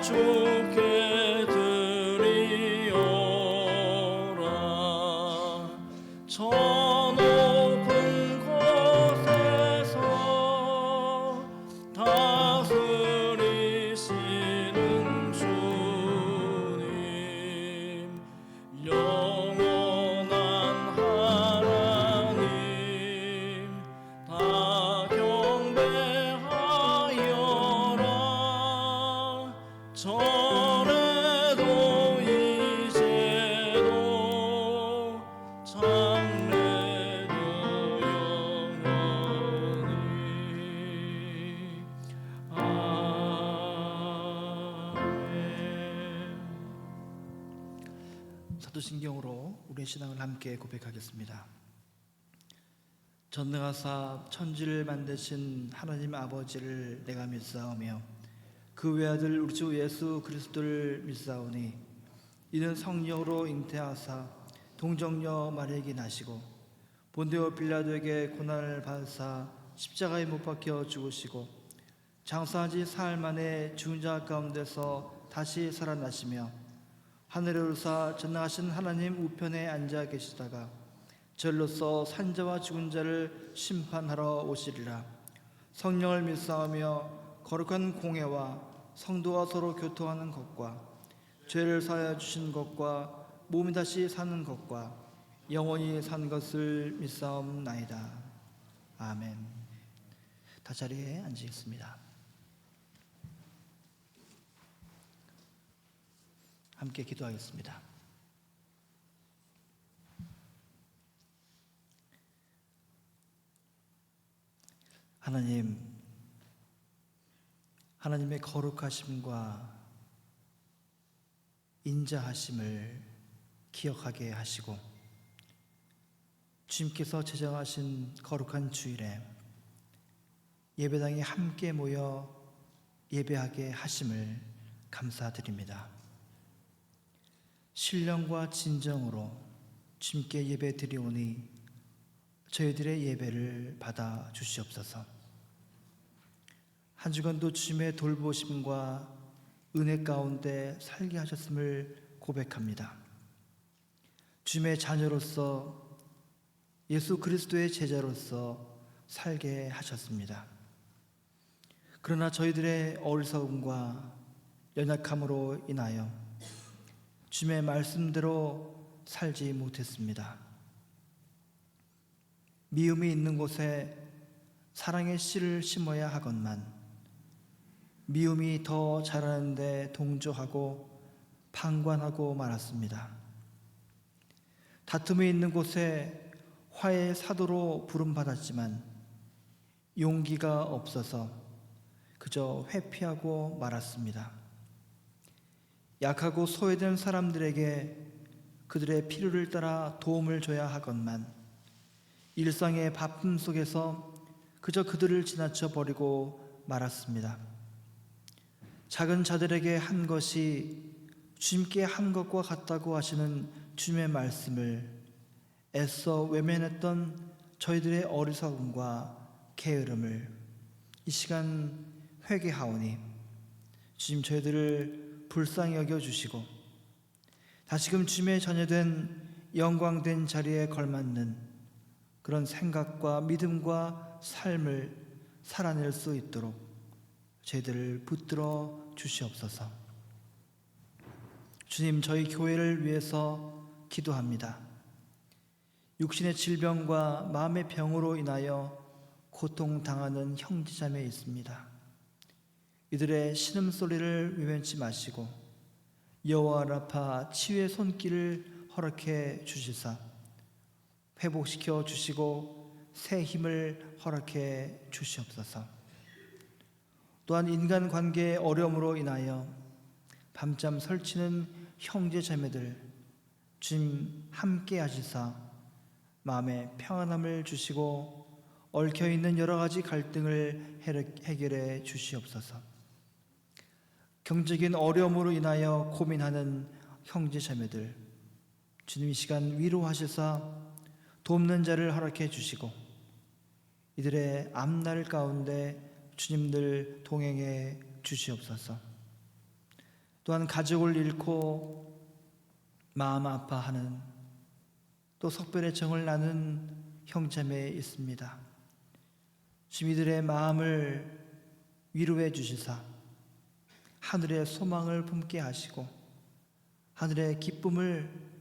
주께 드리오라. 저 높은 곳에서 다스리시는 주님, 영원한 하나님, 다 경배하여라. 전에도 이제도 장래도 영원히. 아멘. 사도신경으로 우리의 신앙을 함께 고백하겠습니다. 전능하사 천지를 만드신 하나님 아버지를 내가 믿사오며 그 외아들 우리 주 예수 그리스도를 믿사오니 이는 성령으로 잉태하사 동정녀 마리아에게 나시고 본디오 빌라도에게 고난을 받으사 십자가에 못 박혀 죽으시고 장사한 지 사흘 만에 죽은 자 가운데서 다시 살아나시며 하늘에 오르사 전능하신 하나님 우편에 앉아 계시다가 절로서 산자와 죽은 자를 심판하러 오시리라. 성령을 믿사오며 거룩한 공회와 성도와 서로 교통하는 것과 죄를 사하여 주신 것과 몸이 다시 사는 것과 영원히 산 것을 믿사옵나이다. 아멘. 다 자리에 앉으겠습니다. 함께 기도하겠습니다. 하나님, 하나님의 거룩하심과 인자하심을 기억하게 하시고 주님께서 제정하신 거룩한 주일에 예배당에 함께 모여 예배하게 하심을 감사드립니다. 신령과 진정으로 주님께 예배 드리오니 저희들의 예배를 받아 주시옵소서. 한 주간도 주님의 돌보심과 은혜 가운데 살게 하셨음을 고백합니다. 주님의 자녀로서 예수 그리스도의 제자로서 살게 하셨습니다. 그러나 저희들의 어리석음과 연약함으로 인하여 주님의 말씀대로 살지 못했습니다. 미움이 있는 곳에 사랑의 씨를 심어야 하건만 미움이 더 자라는데 동조하고 방관하고 말았습니다. 다툼이 있는 곳에 화해의 사도로 부름받았지만 용기가 없어서 그저 회피하고 말았습니다. 약하고 소외된 사람들에게 그들의 필요를 따라 도움을 줘야 하건만 일상의 바쁨 속에서 그저 그들을 지나쳐 버리고 말았습니다. 작은 자들에게 한 것이 주님께 한 것과 같다고 하시는 주님의 말씀을 애써 외면했던 저희들의 어리석음과 게으름을 이 시간 회개하오니 주님 저희들을 불쌍히 여겨주시고 다시금 주님의 자녀된 영광된 자리에 걸맞는 그런 생각과 믿음과 삶을 살아낼 수 있도록 저희들을 붙들어 주시옵소서. 주님, 저희 교회를 위해서 기도합니다. 육신의 질병과 마음의 병으로 인하여 고통당하는 형제자매 있습니다. 이들의 신음소리를 외면치 마시고 여호와 라파 치유의 손길을 허락해 주시사 회복시켜 주시고 새 힘을 허락해 주시옵소서. 또한 인간관계의 어려움으로 인하여 밤잠 설치는 형제자매들 주님 함께 하시사 마음에 평안함을 주시고 얽혀있는 여러가지 갈등을 해결해 주시옵소서. 경제적인 어려움으로 인하여 고민하는 형제자매들 주님 이 시간 위로하시사 돕는 자를 허락해 주시고 이들의 앞날 가운데 주님들 동행해 주시옵소서. 또한 가족을 잃고 마음 아파하는, 또 석별의 정을 나눈 형제매 있습니다. 주민들의 마음을 위로해 주시사 하늘의 소망을 품게 하시고 하늘의 기쁨을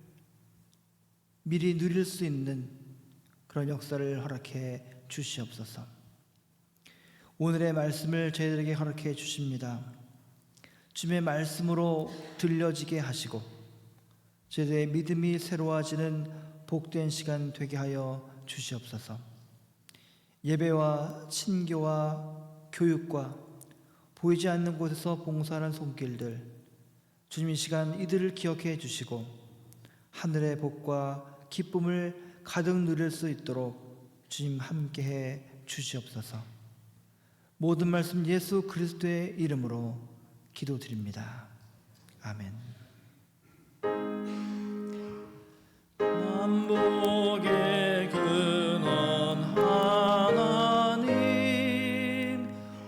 미리 누릴 수 있는 그런 역사를 허락해 주시옵소서. 오늘의 말씀을 저희들에게 허락해 주십니다. 주님의 말씀으로 들려지게 하시고 저희들의 믿음이 새로워지는 복된 시간 되게 하여 주시옵소서. 예배와 친교와 교육과 보이지 않는 곳에서 봉사하는 손길들, 주님 이 시간 이들을 기억해 주시고 하늘의 복과 기쁨을 가득 누릴 수 있도록 주님 함께해 주시옵소서. 모든 말씀 예수 그리스도의 이름으로 기도드립니다. 아멘. 만복의 근원 하나님,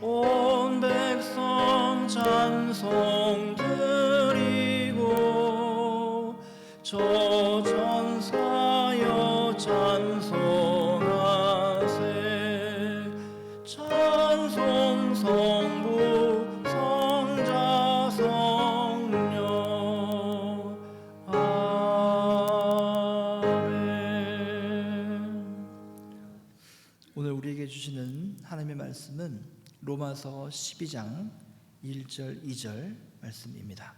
온 백성 찬송 드리고 저 전사여 찬송하세. 찬송 성부 성자 성령. 오늘 우리에게 주시는 하나님의 말씀은 로마서 12장 1절 2절 말씀입니다.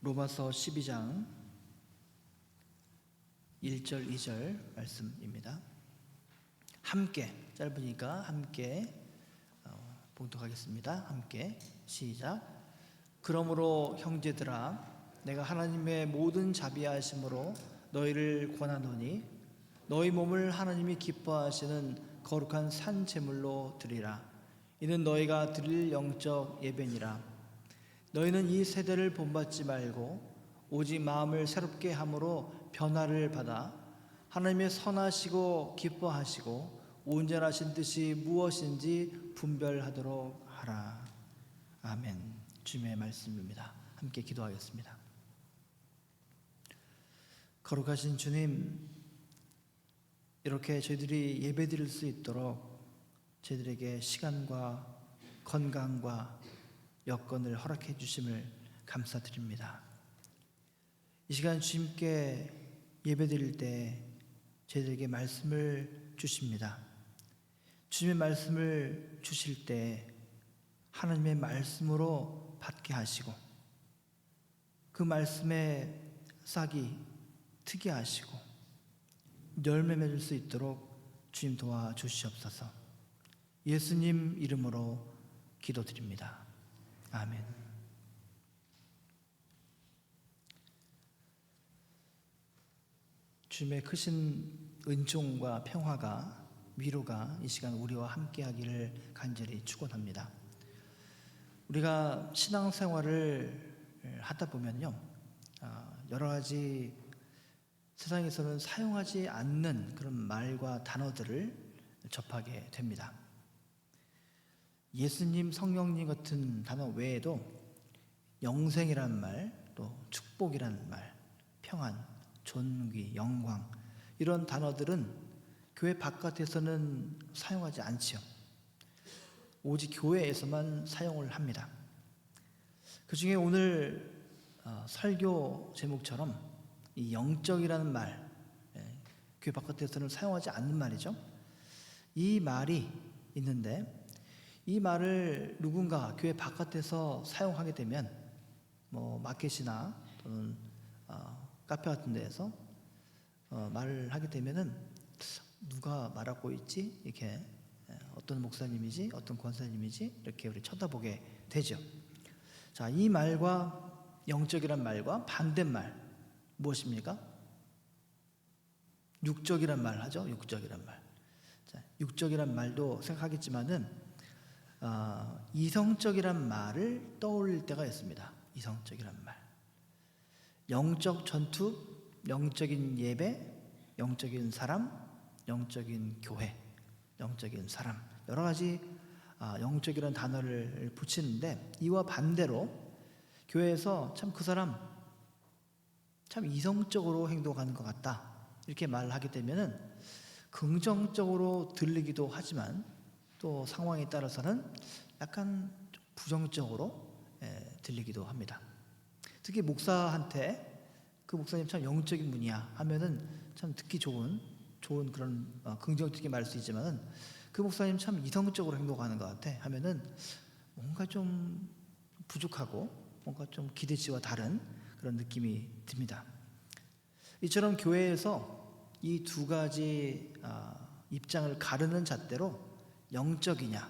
로마서 12장 1절 2절 말씀입니다. 함께, 짧으니까 함께 봉독하겠습니다. 함께 시작. 그러므로 형제들아, 내가 하나님의 모든 자비하심으로 너희를 권하노니 너희 몸을 하나님이 기뻐하시는 거룩한 산 제물로 드리라. 이는 너희가 드릴 영적 예배니라. 너희는 이 세대를 본받지 말고 오직 마음을 새롭게 함으로 변화를 받아 하나님의 선하시고 기뻐하시고 온전하신 뜻이 무엇인지 분별하도록 하라. 아멘. 주님의 말씀입니다. 함께 기도하겠습니다. 거룩하신 주님, 이렇게 저희들이 예배드릴 수 있도록 저희들에게 시간과 건강과 여건을 허락해 주심을 감사드립니다. 이 시간 주님께 예배드릴 때 저희들에게 말씀을 주십니다. 주님의 말씀을 주실 때 하나님의 말씀으로 받게 하시고 그 말씀에 싹이 트게 하시고 열매 맺을 수 있도록 주님 도와주시옵소서. 예수님 이름으로 기도드립니다. 아멘. 주님의 크신 은총과 평화가, 위로가 이 시간 우리와 함께 하기를 간절히 축원합니다. 우리가 신앙생활을 하다 보면요, 여러 가지 세상에서는 사용하지 않는 그런 말과 단어들을 접하게 됩니다. 예수님, 성령님 같은 단어 외에도 영생이라는 말, 또 축복이라는 말, 평안, 존귀, 영광, 이런 단어들은 교회 바깥에서는 사용하지 않지요. 오직 교회에서만 사용을 합니다. 그 중에 오늘 설교 제목처럼 이 영적이라는 말, 교회 바깥에서는 사용하지 않는 말이죠. 이 말이 있는데 이 말을 누군가 교회 바깥에서 사용하게 되면 마켓이나 또는 카페 같은 데에서 말을 하게 되면은 누가 말하고 있지? 이렇게 어떤 목사님이지? 어떤 권사님이지? 이렇게 우리 쳐다보게 되죠. 자, 이 말과 영적이란 말과 반대말 무엇입니까? 육적이란 말 하죠. 육적이란 말. 자, 육적이란 말도 생각하겠지만은 이성적이란 말을 떠올릴 때가 있습니다. 이성적이란 말. 영적 전투, 영적인 예배, 영적인 사람, 영적인 교회, 영적인 사람, 여러 가지 영적이라는 단어를 붙이는데, 이와 반대로 교회에서 참 그 사람 참 이성적으로 행동하는 것 같다, 이렇게 말을 하게 되면은 긍정적으로 들리기도 하지만 또 상황에 따라서는 약간 좀 부정적으로 들리기도 합니다. 특히 목사한테 그 목사님 참 영적인 분이야 하면은 참 듣기 좋은 그런 긍정적인 말일 수 있지만은, 그 목사님 참 이성적으로 행동하는 것 같아 하면은 뭔가 좀 부족하고 뭔가 좀 기대치와 다른 그런 느낌이 듭니다. 이처럼 교회에서 이 두 가지 입장을 가르는 잣대로 영적이냐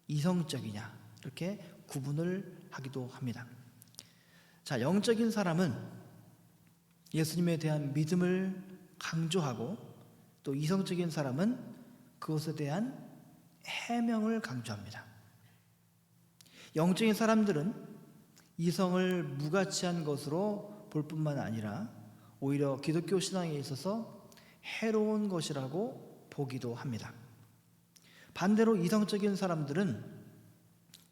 이성적이냐 이렇게 구분을 하기도 합니다. 자, 영적인 사람은 예수님에 대한 믿음을 강조하고, 또 이성적인 사람은 그것에 대한 해명을 강조합니다. 영적인 사람들은 이성을 무가치한 것으로 볼 뿐만 아니라 오히려 기독교 신앙에 있어서 해로운 것이라고 보기도 합니다. 반대로 이성적인 사람들은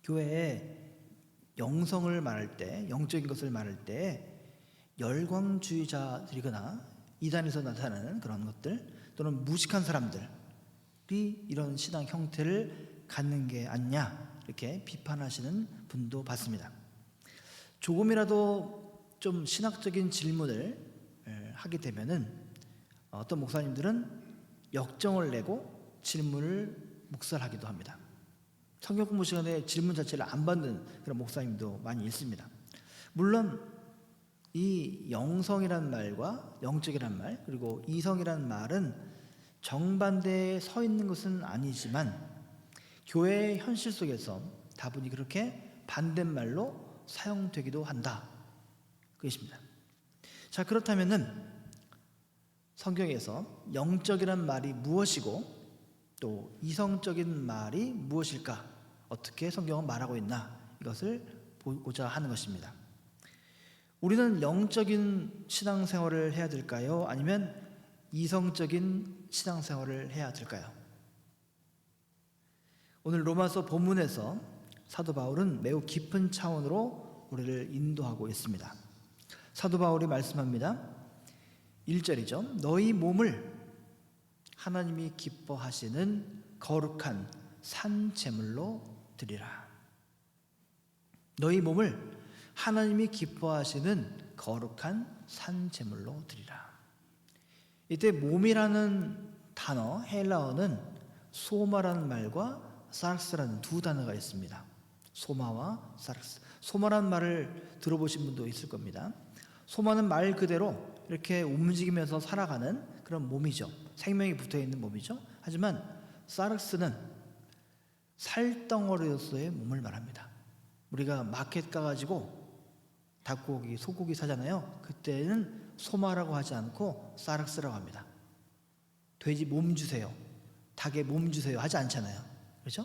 교회에 영성을 말할 때, 영적인 것을 말할 때 열광주의자들이거나 이단에서 나타나는 그런 것들, 또는 무식한 사람들이 이런 신앙 형태를 갖는 게 아니냐, 이렇게 비판하시는 분도 봤습니다. 조금이라도 좀 신학적인 질문을 하게 되면은 어떤 목사님들은 역정을 내고 질문을 묵살하기도 합니다. 성경 공부 시간에 질문 자체를 안 받는 그런 목사님도 많이 있습니다. 물론 이 영성이란 말과 영적이란 말, 그리고 이성이란 말은 정반대에 서 있는 것은 아니지만 교회의 현실 속에서 다분히 그렇게 반대말로 사용되기도 한다, 그것입니다. 자, 그렇다면은 성경에서 영적이란 말이 무엇이고 또 이성적인 말이 무엇일까, 어떻게 성경은 말하고 있나, 이것을 보고자 하는 것입니다. 우리는 영적인 신앙생활을 해야 될까요? 아니면 이성적인 신앙생활을 해야 될까요? 오늘 로마서 본문에서 사도 바울은 매우 깊은 차원으로 우리를 인도하고 있습니다. 사도 바울이 말씀합니다. 1절이죠. 너희 몸을 하나님이 기뻐하시는 거룩한 산 제물로 드리라. 너희 몸을 하나님이 기뻐하시는 거룩한 산 제물로 드리라. 이때 몸이라는 단어, 헬라어는 소마라는 말과 사르스라는 두 단어가 있습니다. 소마와 사르스. 소마라는 말을 들어보신 분도 있을 겁니다. 소마는 말 그대로 이렇게 움직이면서 살아가는 그런 몸이죠. 생명이 붙어있는 몸이죠. 하지만 사르스는 살덩어리로서의 몸을 말합니다. 우리가 마켓 가가지고 닭고기, 소고기 사잖아요. 그때는 소마라고 하지 않고 사르스라고 합니다. 돼지 몸 주세요, 닭의 몸 주세요 하지 않잖아요. 그렇죠?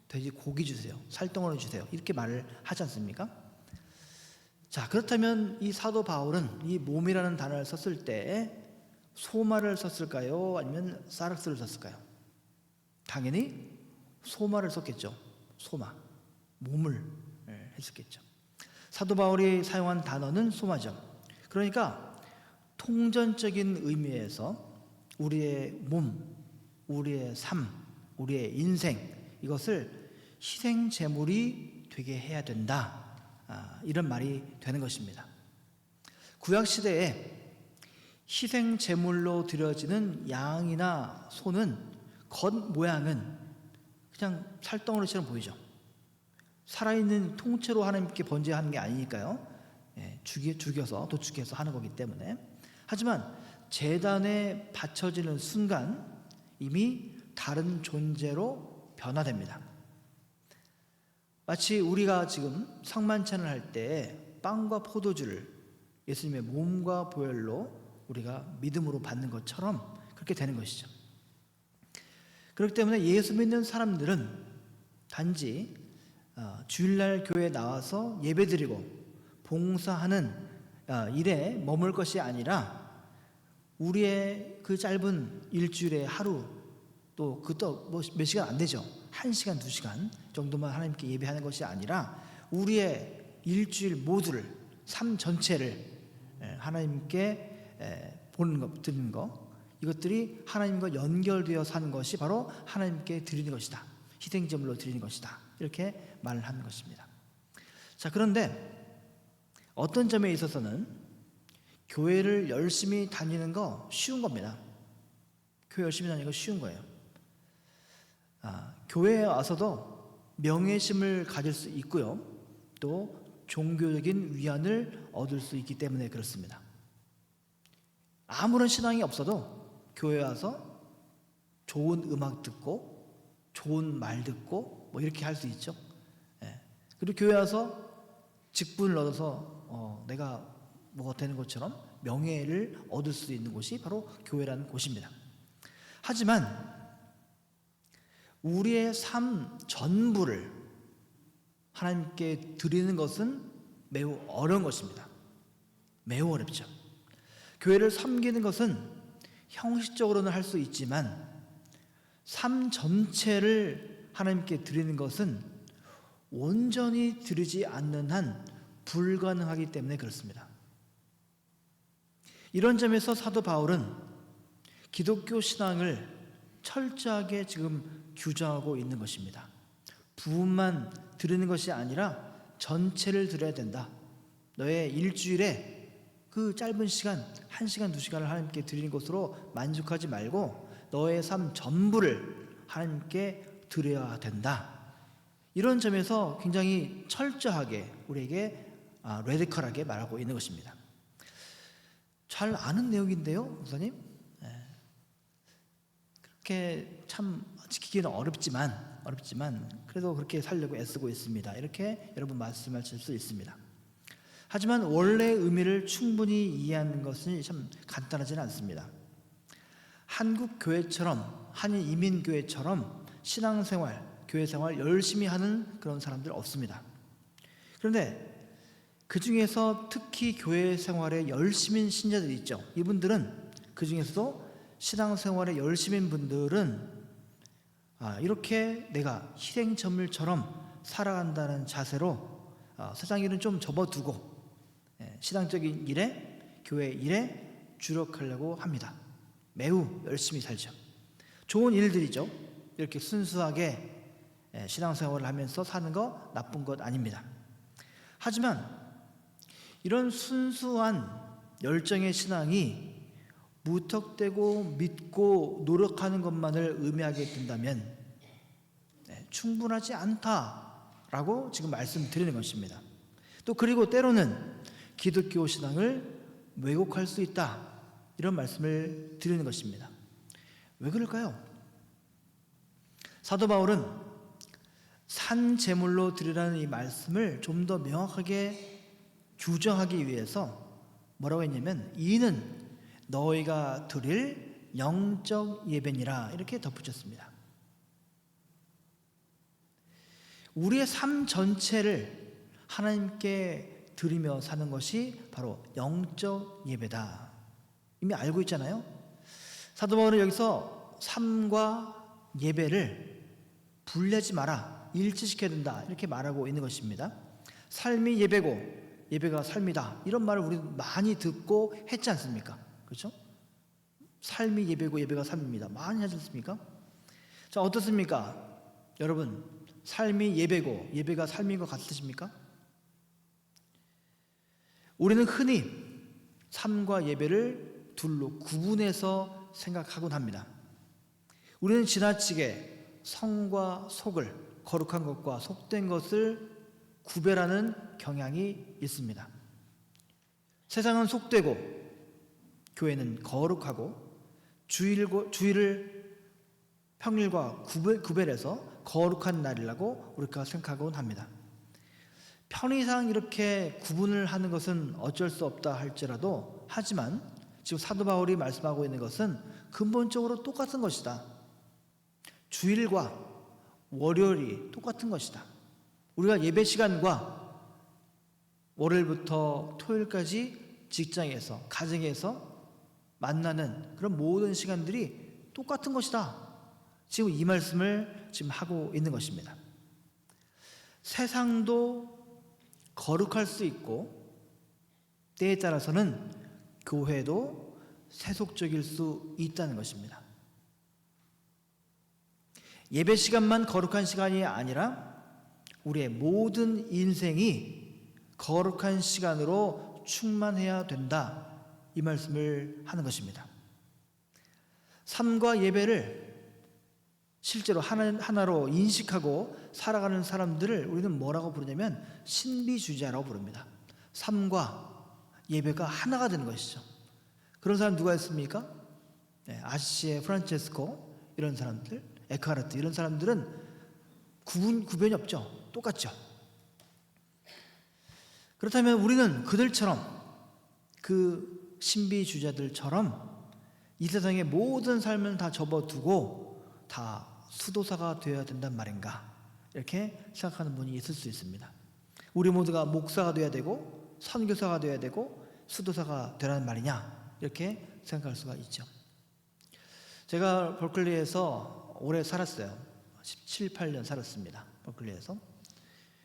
돼지 고기 주세요, 살덩어리 주세요, 이렇게 말을 하지 않습니까? 자, 그렇다면 이 사도 바울은 이 몸이라는 단어를 썼을 때 소마를 썼을까요? 아니면 사르스를 썼을까요? 당연히 소마를 썼겠죠. 소마, 몸을 했었겠죠. 사도 바울이 사용한 단어는 소마죠. 그러니까 통전적인 의미에서 우리의 몸, 우리의 삶, 우리의 인생, 이것을 희생 제물이 되게 해야 된다, 이런 말이 되는 것입니다. 구약 시대에 희생 제물로 드려지는 양이나 소는 겉 모양은 그냥 살덩어리처럼 보이죠. 살아있는 통째로 하나님께 번제하는 게 아니니까요. 죽여서 도축해서 하는 거기 때문에. 하지만 제단에 바쳐지는 순간 이미 다른 존재로 변화됩니다. 마치 우리가 지금 성만찬을 할 때 빵과 포도주를 예수님의 몸과 보혈로 우리가 믿음으로 받는 것처럼 그렇게 되는 것이죠. 그렇기 때문에 예수 믿는 사람들은 단지 주일날 교회에 나와서 예배드리고 봉사하는 일에 머물 것이 아니라 우리의 그 짧은 일주일에 하루, 또 그것도 뭐 몇 시간 안 되죠. 1시간, 2시간 정도만 하나님께 예배하는 것이 아니라 우리의 일주일 모두를, 삶 전체를 하나님께 보는 것, 드리는 것, 이것들이 하나님과 연결되어 사는 것이 바로 하나님께 드리는 것이다. 희생제물로 드리는 것이다. 이렇게 말을 하는 것입니다. 자, 그런데 어떤 점에 있어서는 교회를 열심히 다니는 거 쉬운 겁니다. 교회 열심히 다니는 거 쉬운 거예요. 교회에 와서도 명예심을 가질 수 있고요, 또 종교적인 위안을 얻을 수 있기 때문에 그렇습니다. 아무런 신앙이 없어도 교회에 와서 좋은 음악 듣고 좋은 말 듣고 뭐 이렇게 할 수 있죠. 그리고 교회 와서 직분을 얻어서 내가 뭐가 되는 것처럼 명예를 얻을 수 있는 곳이 바로 교회라는 곳입니다. 하지만 우리의 삶 전부를 하나님께 드리는 것은 매우 어려운 것입니다. 매우 어렵죠. 교회를 섬기는 것은 형식적으로는 할 수 있지만 삶 전체를 하나님께 드리는 것은 온전히 드리지 않는 한 불가능하기 때문에 그렇습니다. 이런 점에서 사도 바울은 기독교 신앙을 철저하게 지금 규정하고 있는 것입니다. 부분만 드리는 것이 아니라 전체를 드려야 된다. 너의 일주일에 그 짧은 시간, 1시간, 2시간을 하나님께 드리는 것으로 만족하지 말고 너의 삶 전부를 하나님께 드려야 된다. 이런 점에서 굉장히 철저하게 우리에게 레디컬하게 말하고 있는 것입니다. 잘 아는 내용인데요, 목사님. 그렇게 참 지키기는 어렵지만 그래도 그렇게 살려고 애쓰고 있습니다. 이렇게 여러분 말씀하실 수 있습니다. 하지만 원래 의미를 충분히 이해하는 것은 참 간단하지는 않습니다. 한국 교회처럼, 한인 이민 교회처럼 신앙생활, 교회생활 열심히 하는 그런 사람들 없습니다. 그런데 그 중에서 특히 교회 생활에 열심인 신자들이 있죠. 이분들은 그 중에서도 신앙생활에 열심인 분들은 이렇게 내가 희생제물처럼 살아간다는 자세로 세상 일은 좀 접어두고 신앙적인 일에, 교회 일에 주력하려고 합니다. 매우 열심히 살죠. 좋은 일들이죠. 이렇게 순수하게 신앙생활을 하면서 사는 거 나쁜 것 아닙니다. 하지만 이런 순수한 열정의 신앙이 무턱대고 믿고 노력하는 것만을 의미하게 된다면 충분하지 않다라고 지금 말씀드리는 것입니다. 또 그리고 때로는 기독교 신앙을 왜곡할 수 있다, 이런 말씀을 드리는 것입니다. 왜 그럴까요? 사도 바울은 산 제물로 드리라는 이 말씀을 좀 더 명확하게 규정하기 위해서 뭐라고 했냐면, 이는 너희가 드릴 영적 예배니라, 이렇게 덧붙였습니다. 우리의 삶 전체를 하나님께 드리며 사는 것이 바로 영적 예배다. 이미 알고 있잖아요. 사도 바울은 여기서 삶과 예배를 분리하지 마라, 일치시켜야 된다, 이렇게 말하고 있는 것입니다. 삶이 예배고 예배가 삶이다, 이런 말을 우리 많이 듣고 했지 않습니까? 그렇죠? 삶이 예배고 예배가 삶입니다. 많이 하지 않습니까? 자, 어떻습니까? 여러분, 삶이 예배고 예배가 삶인 것 같으십니까? 우리는 흔히 삶과 예배를 둘로 구분해서 생각하곤 합니다. 우리는 지나치게 성과 속을, 거룩한 것과 속된 것을 구별하는 경향이 있습니다. 세상은 속되고 교회는 거룩하고 주일을 평일과 구별해서 거룩한 날이라고 우리가 생각하곤 합니다. 편의상 이렇게 구분을 하는 것은 어쩔 수 없다 할지라도, 하지만 지금 사도 바울이 말씀하고 있는 것은 근본적으로 똑같은 것이다. 주일과 월요일이 똑같은 것이다. 우리가 예배 시간과 월요일부터 토요일까지 직장에서, 가정에서 만나는 그런 모든 시간들이 똑같은 것이다. 지금 이 말씀을 지금 하고 있는 것입니다. 세상도 거룩할 수 있고 때에 따라서는 교회도 세속적일 수 있다는 것입니다. 예배 시간만 거룩한 시간이 아니라 우리의 모든 인생이 거룩한 시간으로 충만해야 된다. 이 말씀을 하는 것입니다. 삶과 예배를 실제로 하나로 인식하고 살아가는 사람들을 우리는 뭐라고 부르냐면 신비주의자라고 부릅니다. 삶과 예배가 하나가 되는 것이죠. 그런 사람 누가 있습니까? 아시시의 프란체스코 이런 사람들, 에크하르트 이런 사람들은 구변이 없죠. 똑같죠. 그렇다면 우리는 그들처럼 그 신비주의자들처럼 이 세상의 모든 삶을 다 접어두고 다 수도사가 되어야 된단 말인가 이렇게 생각하는 분이 있을 수 있습니다. 우리 모두가 목사가 되어야 되고 선교사가 되어야 되고 수도사가 되라는 말이냐 이렇게 생각할 수가 있죠. 제가 버클리에서 오래 살았어요. 17, 18년 살았습니다. 버클리에서.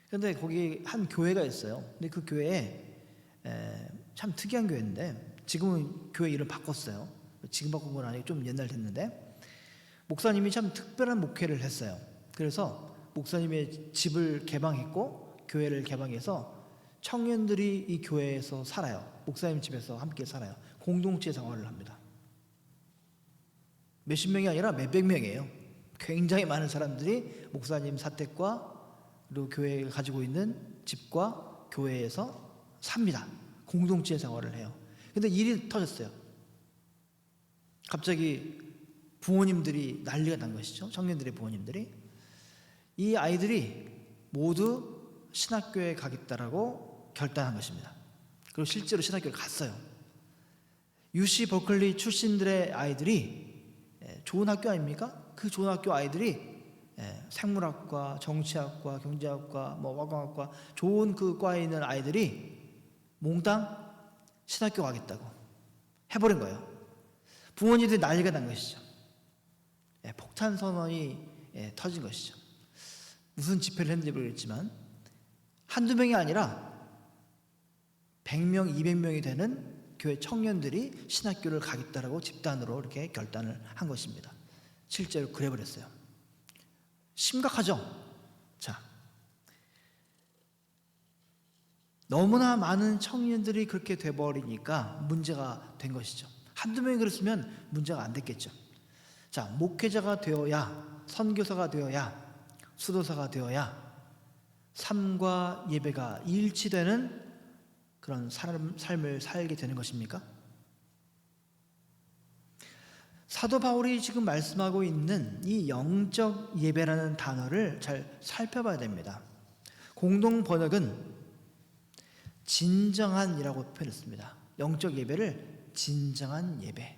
그런데 거기 한 교회가 있어요. 근데 그 교회에 참 특이한 교회인데 지금은 교회 이름 바꿨어요. 지금 바꾼 건 아니고 좀 옛날 됐는데 목사님이 참 특별한 목회를 했어요. 그래서 목사님의 집을 개방했고 교회를 개방해서 청년들이 이 교회에서 살아요. 목사님 집에서 함께 살아요. 공동체 생활을 합니다. 몇십 명이 아니라 몇백 명이에요. 굉장히 많은 사람들이 목사님 사택과 그리고 교회가 가지고 있는 집과 교회에서 삽니다. 공동체 생활을 해요. 근데 일이 터졌어요. 갑자기 부모님들이 난리가 난 것이죠. 청년들의 부모님들이. 이 아이들이 모두 신학교에 가겠다라고 결단한 것입니다. 그리고 실제로 신학교를 갔어요. UC 버클리 출신들의 아이들이 좋은 학교 아닙니까? 그 좋은 학교 아이들이 생물학과, 정치학과, 경제학과, 화공학과 좋은 그 과에 있는 아이들이 몽땅 신학교 가겠다고 해버린 거예요. 부모님들이 난리가 난 것이죠. 폭탄 선언이 터진 것이죠. 무슨 집회를 했는지 모르겠지만 한두 명이 아니라 100명, 200명이 되는 교회 청년들이 신학교를 가겠다라고 집단으로 이렇게 결단을 한 것입니다. 실제로 그래버렸어요. 심각하죠? 자, 너무나 많은 청년들이 그렇게 돼버리니까 문제가 된 것이죠. 한두 명이 그랬으면 문제가 안 됐겠죠. 자, 목회자가 되어야, 선교사가 되어야, 수도사가 되어야 삶과 예배가 일치되는 그런 삶을 살게 되는 것입니까? 사도 바울이 지금 말씀하고 있는 이 영적 예배라는 단어를 잘 살펴봐야 됩니다. 공동 번역은 진정한이라고 표현했습니다. 영적 예배를 진정한 예배.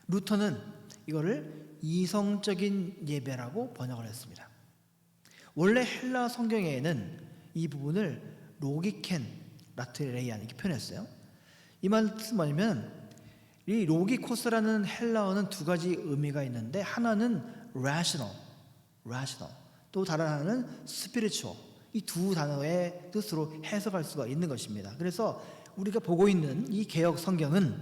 루터는 이거를 이성적인 예배라고 번역을 했습니다. 원래 헬라 성경에는 이 부분을 로기켄 라트레이안 이렇게 표현했어요. 이 말은 뭐냐면 이 로기코스라는 헬라어는 두 가지 의미가 있는데 하나는 rational, 또 다른 하나는 spiritual. 이 두 단어의 뜻으로 해석할 수가 있는 것입니다. 그래서 우리가 보고 있는 이 개역 성경은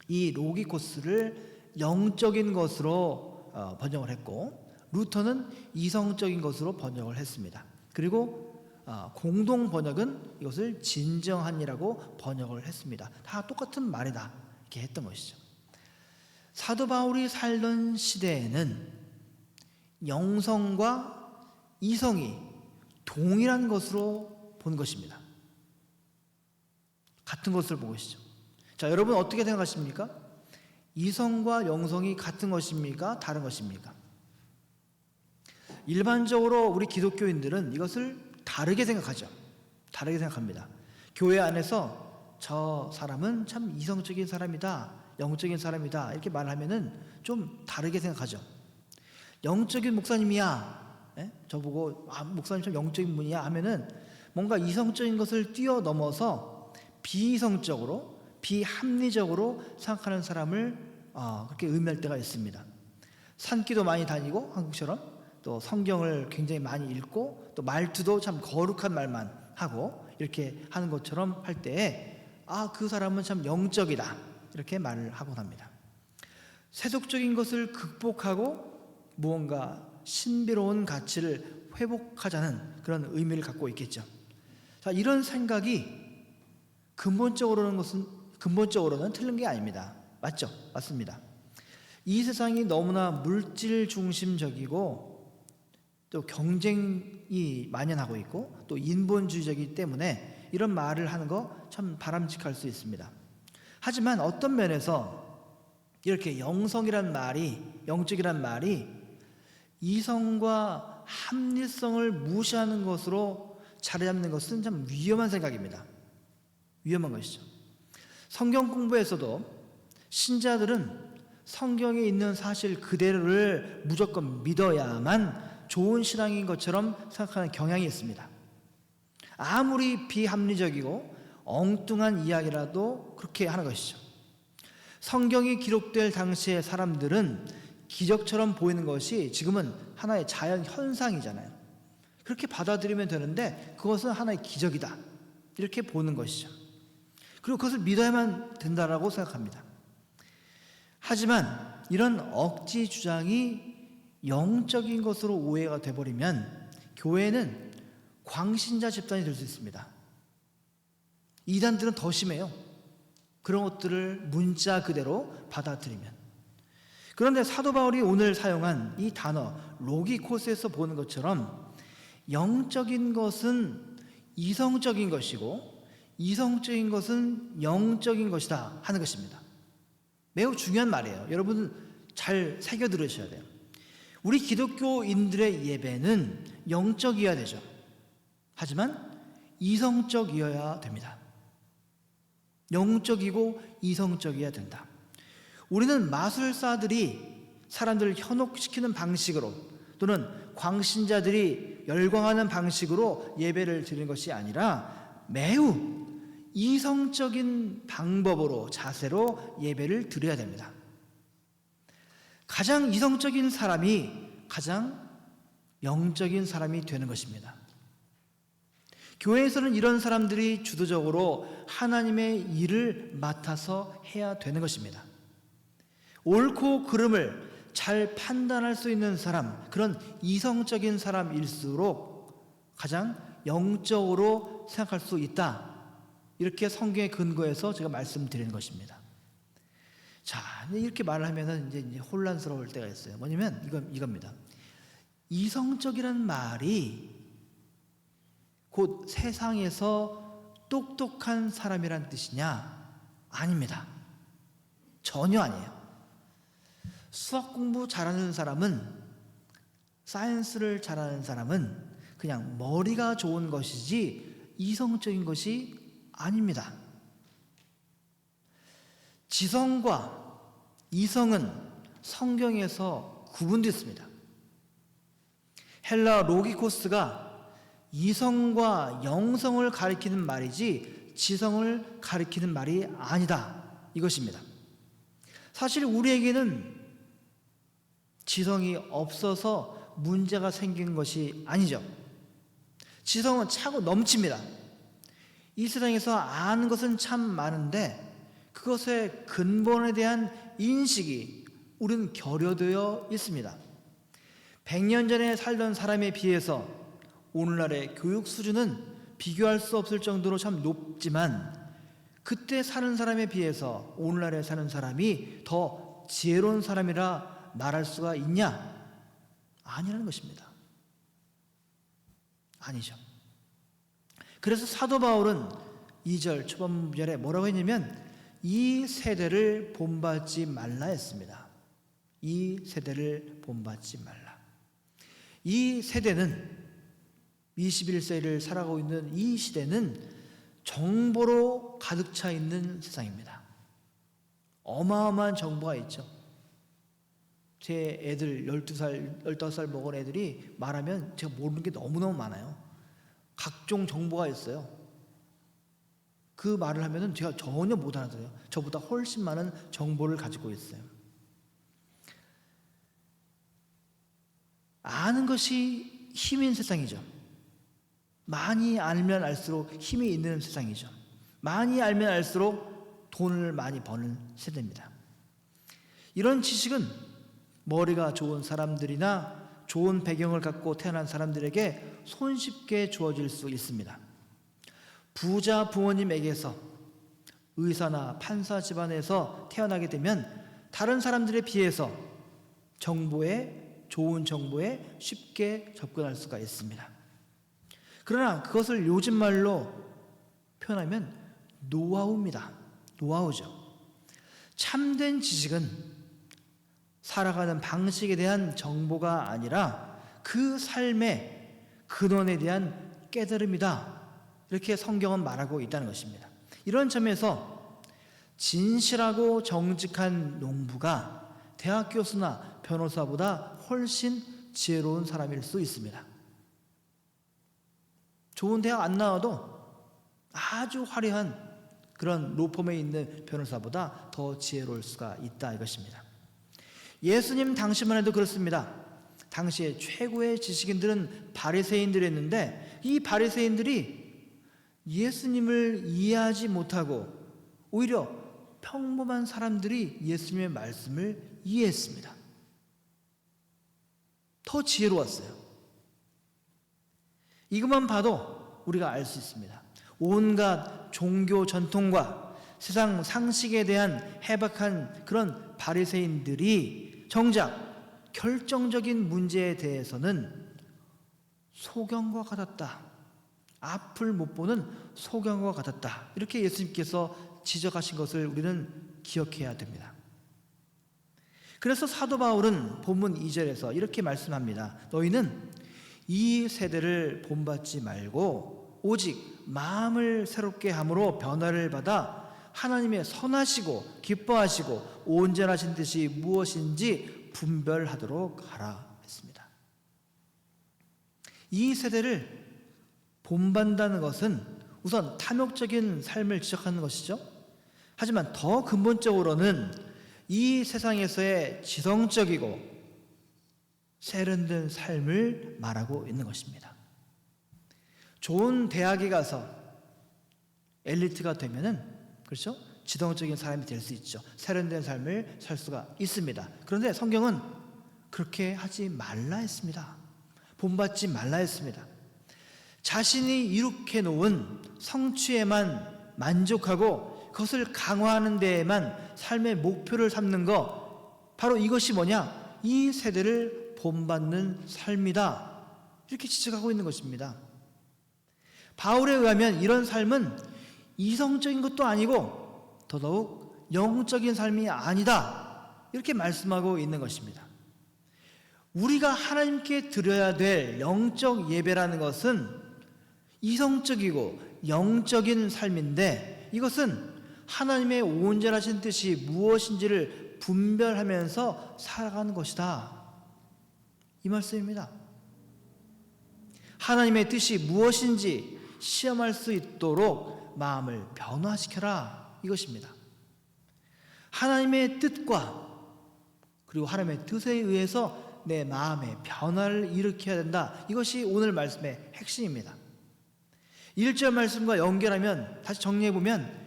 이 로기코스를 영적인 것으로 번역을 했고 루터는 이성적인 것으로 번역을 했습니다. 그리고 공동 번역은 이것을 진정한이라고 번역을 했습니다. 다 똑같은 말이다 이렇게 했던 것이죠. 사도 바울이 살던 시대에는 영성과 이성이 동일한 것으로 본 것입니다. 같은 것을 보고 계시죠. 자, 여러분 어떻게 생각하십니까? 이성과 영성이 같은 것입니까? 다른 것입니까? 일반적으로 우리 기독교인들은 이것을 다르게 생각하죠. 다르게 생각합니다. 교회 안에서 저 사람은 참 이성적인 사람이다, 영적인 사람이다 이렇게 말하면은 좀 다르게 생각하죠. 영적인 목사님이야, 저보고 목사님 참 영적인 분이야 하면은 뭔가 이성적인 것을 뛰어넘어서 비이성적으로 비합리적으로 생각하는 사람을 그렇게 의미할 때가 있습니다. 산기도 많이 다니고 한국처럼 또 성경을 굉장히 많이 읽고 또 말투도 참 거룩한 말만 하고 이렇게 하는 것처럼 할 때에 그 사람은 참 영적이다 이렇게 말을 하곤 합니다. 세속적인 것을 극복하고 무언가 신비로운 가치를 회복하자는 그런 의미를 갖고 있겠죠. 자, 이런 생각이 근본적으로는 틀린 게 아닙니다. 맞죠? 맞습니다. 이 세상이 너무나 물질 중심적이고 또 경쟁이 만연하고 있고 또 인본주의적이기 때문에 이런 말을 하는 거 참 바람직할 수 있습니다. 하지만 어떤 면에서 이렇게 영적이란 말이 이성과 합리성을 무시하는 것으로 자리 잡는 것은 참 위험한 생각입니다. 위험한 것이죠. 성경 공부에서도 신자들은 성경에 있는 사실 그대로를 무조건 믿어야만 좋은 신앙인 것처럼 생각하는 경향이 있습니다. 아무리 비합리적이고 엉뚱한 이야기라도 그렇게 하는 것이죠. 성경이 기록될 당시의 사람들은 기적처럼 보이는 것이 지금은 하나의 자연 현상이잖아요. 그렇게 받아들이면 되는데 그것은 하나의 기적이다 이렇게 보는 것이죠. 그리고 그것을 믿어야만 된다라고 생각합니다. 하지만 이런 억지 주장이 영적인 것으로 오해가 돼버리면 교회는 광신자 집단이 될 수 있습니다. 이단들은 더 심해요. 그런 것들을 문자 그대로 받아들이면. 그런데 사도 바울이 오늘 사용한 이 단어 로기코스에서 보는 것처럼 영적인 것은 이성적인 것이고 이성적인 것은 영적인 것이다 하는 것입니다. 매우 중요한 말이에요. 여러분 잘 새겨 들으셔야 돼요. 우리 기독교인들의 예배는 영적이어야 되죠. 하지만 이성적이어야 됩니다. 영적이고 이성적이어야 된다. 우리는 마술사들이 사람들을 현혹시키는 방식으로 또는 광신자들이 열광하는 방식으로 예배를 드리는 것이 아니라 매우 이성적인 방법으로 자세로 예배를 드려야 됩니다. 가장 이성적인 사람이 가장 영적인 사람이 되는 것입니다. 교회에서는 이런 사람들이 주도적으로 하나님의 일을 맡아서 해야 되는 것입니다. 옳고 그름을 잘 판단할 수 있는 사람, 그런 이성적인 사람일수록 가장 영적으로 생각할 수 있다. 이렇게 성경에 근거해서 제가 말씀드리는 것입니다. 자, 이렇게 말을 하면은 이제 혼란스러울 때가 있어요. 뭐냐면 이겁니다. 이성적이라는 말이 곧 세상에서 똑똑한 사람이란 뜻이냐? 아닙니다. 전혀 아니에요. 수학 공부 잘하는 사람은, 사이언스를 잘하는 사람은 그냥 머리가 좋은 것이지 이성적인 것이 아닙니다. 지성과 이성은 성경에서 구분됐습니다. 헬라 로기코스가 이성과 영성을 가리키는 말이지 지성을 가리키는 말이 아니다 이것입니다. 사실 우리에게는 지성이 없어서 문제가 생긴 것이 아니죠. 지성은 차고 넘칩니다. 이 세상에서 아는 것은 참 많은데 그것의 근본에 대한 인식이 우리는 결여되어 있습니다. 100년 전에 살던 사람에 비해서 오늘날의 교육 수준은 비교할 수 없을 정도로 참 높지만 그때 사는 사람에 비해서 오늘날에 사는 사람이 더 지혜로운 사람이라 말할 수가 있냐? 아니라는 것입니다. 아니죠. 그래서 사도 바울은 2절 초반절에 뭐라고 했냐면 이 세대를 본받지 말라 했습니다. 이 세대를 본받지 말라. 이 세대는 21세기를 살아가고 있는 이 시대는 정보로 가득 차 있는 세상입니다. 어마어마한 정보가 있죠. 제 애들 12살, 15살 먹은 애들이 말하면 제가 모르는 게 너무너무 많아요. 각종 정보가 있어요. 그 말을 하면은 제가 전혀 못 알아들어요. 저보다 훨씬 많은 정보를 가지고 있어요. 아는 것이 힘인 세상이죠. 많이 알면 알수록 힘이 있는 세상이죠. 많이 알면 알수록 돈을 많이 버는 세대입니다. 이런 지식은 머리가 좋은 사람들이나 좋은 배경을 갖고 태어난 사람들에게 손쉽게 주어질 수 있습니다. 부자 부모님에게서 의사나 판사 집안에서 태어나게 되면 다른 사람들에 비해서 좋은 정보에 쉽게 접근할 수가 있습니다. 그러나 그것을 요즘 말로 표현하면 노하우입니다. 노하우죠. 참된 지식은 살아가는 방식에 대한 정보가 아니라 그 삶의 근원에 대한 깨달음이다. 이렇게 성경은 말하고 있다는 것입니다. 이런 점에서 진실하고 정직한 농부가 대학 교수나 변호사보다 훨씬 지혜로운 사람일 수 있습니다. 좋은 대학 안 나와도 아주 화려한 그런 로펌에 있는 변호사보다 더 지혜로울 수가 있다 이것입니다. 예수님 당시만 해도 그렇습니다. 당시에 최고의 지식인들은 바리새인들이었는데 이 바리새인들이 예수님을 이해하지 못하고 오히려 평범한 사람들이 예수님의 말씀을 이해했습니다. 더 지혜로웠어요. 이것만 봐도 우리가 알 수 있습니다. 온갖 종교 전통과 세상 상식에 대한 해박한 그런 바리새인들이 정작 결정적인 문제에 대해서는 소경과 같았다. 앞을 못 보는 소경과 같았다. 이렇게 예수님께서 지적하신 것을 우리는 기억해야 됩니다. 그래서 사도 바울은 본문 2절에서 이렇게 말씀합니다. 너희는 이 세대를 본받지 말고 오직 마음을 새롭게 함으로 변화를 받아 하나님의 선하시고 기뻐하시고 온전하신 뜻이 무엇인지 분별하도록 하라 했습니다. 이 세대를 본받는다는 것은 우선 탐욕적인 삶을 지적하는 것이죠. 하지만 더 근본적으로는 이 세상에서의 지성적이고 세련된 삶을 말하고 있는 것입니다. 좋은 대학에 가서 엘리트가 되면은 그렇죠? 지성적인 사람이 될 수 있죠. 세련된 삶을 살 수가 있습니다. 그런데 성경은 그렇게 하지 말라 했습니다. 본받지 말라 했습니다. 자신이 이룩해 놓은 성취에만 만족하고 그것을 강화하는 데에만 삶의 목표를 삼는 것, 바로 이것이 뭐냐? 이 세대를 본받는 삶이다. 이렇게 지적하고 있는 것입니다. 바울에 의하면 이런 삶은 이성적인 것도 아니고 더더욱 영적인 삶이 아니다. 이렇게 말씀하고 있는 것입니다. 우리가 하나님께 드려야 될 영적 예배라는 것은 이성적이고 영적인 삶인데 이것은 하나님의 온전하신 뜻이 무엇인지를 분별하면서 살아가는 것이다. 이 말씀입니다. 하나님의 뜻이 무엇인지 시험할 수 있도록 마음을 변화시켜라 이것입니다. 하나님의 뜻과 그리고 하나님의 뜻에 의해서 내 마음의 변화를 일으켜야 된다. 이것이 오늘 말씀의 핵심입니다. 1절 말씀과 연결하면 다시 정리해보면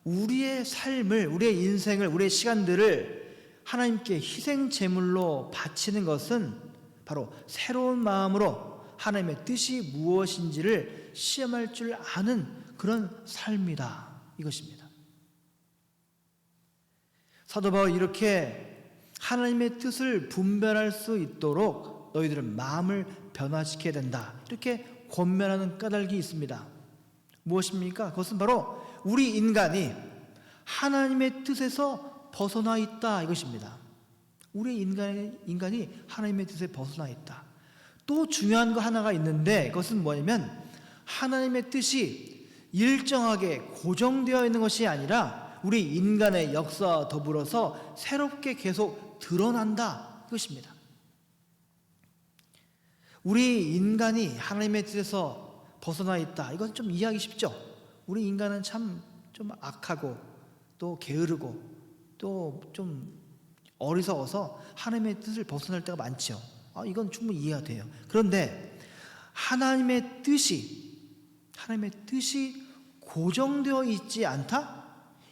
우리의 삶을, 우리의 인생을, 우리의 시간들을 하나님께 희생 제물로 바치는 것은 바로 새로운 마음으로 하나님의 뜻이 무엇인지를 시험할 줄 아는 그런 삶이다. 이것입니다. 사도 바울이 이렇게 하나님의 뜻을 분별할 수 있도록 너희들은 마음을 변화시켜야 된다. 이렇게 권면하는 까닭이 있습니다. 무엇입니까? 그것은 바로 우리 인간이 하나님의 뜻에서 벗어나 있다. 이것입니다. 우리 인간이 하나님의 뜻에 벗어나 있다. 또 중요한 거 하나가 있는데 그것은 뭐냐면 하나님의 뜻이 일정하게 고정되어 있는 것이 아니라 우리 인간의 역사와 더불어서 새롭게 계속 드러난다. 이것입니다. 우리 인간이 하나님의 뜻에서 벗어나 있다. 이건 좀 이해하기 쉽죠? 우리 인간은 참 좀 악하고 또 게으르고 또 좀 어리석어서 하나님의 뜻을 벗어날 때가 많죠. 이건 충분히 이해가 돼요. 그런데 하나님의 뜻이 고정되어 있지 않다?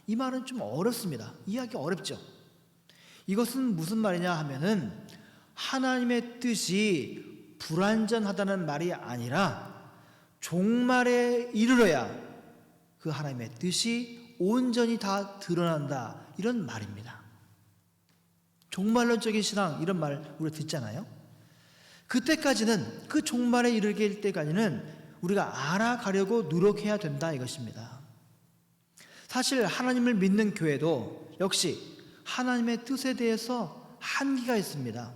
이 말은 좀 어렵습니다. 이해하기 어렵죠. 이것은 무슨 말이냐 하면은 하나님의 뜻이 불완전하다는 말이 아니라 종말에 이르러야 그 하나님의 뜻이 온전히 다 드러난다, 이런 말입니다. 종말론적인 신앙, 이런 말 우리가 듣잖아요. 그때까지는, 그 종말에 이르게 때까지는 우리가 알아가려고 노력해야 된다, 이것입니다. 사실 하나님을 믿는 교회도 역시 하나님의 뜻에 대해서 한계가 있습니다.